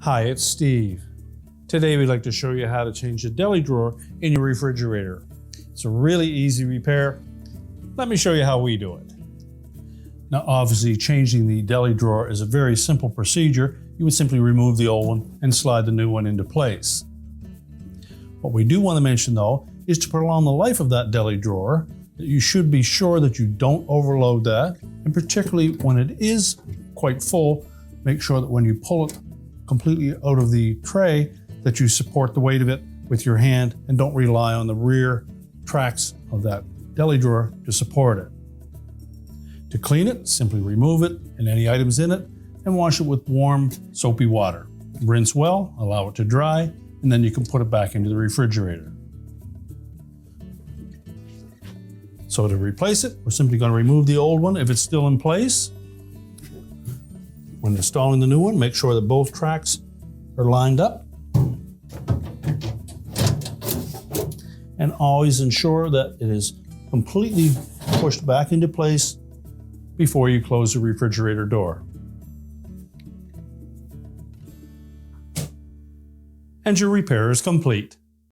Hi, it's Steve. Today we'd like to show you how to change the deli drawer in your refrigerator. It's a really easy repair. Let me show you how we do it. Now obviously changing the deli drawer is a very simple procedure. You would simply remove the old one and slide the new one into place. What we do want to mention though is to prolong the life of that deli drawer, that you should be sure that you don't overload that, and particularly when it is quite full, make sure that when you pull it completely out of the tray that you support the weight of it with your hand and don't rely on the rear tracks of that deli drawer to support it. To clean it, simply remove it and any items in it and wash it with warm soapy water. Rinse well, allow it to dry, and then you can put it back into the refrigerator. So to replace it, we're simply going to remove the old one if it's still in place. When installing the new one, make sure that both tracks are lined up. And always ensure that it is completely pushed back into place before you close the refrigerator door. And your repair is complete.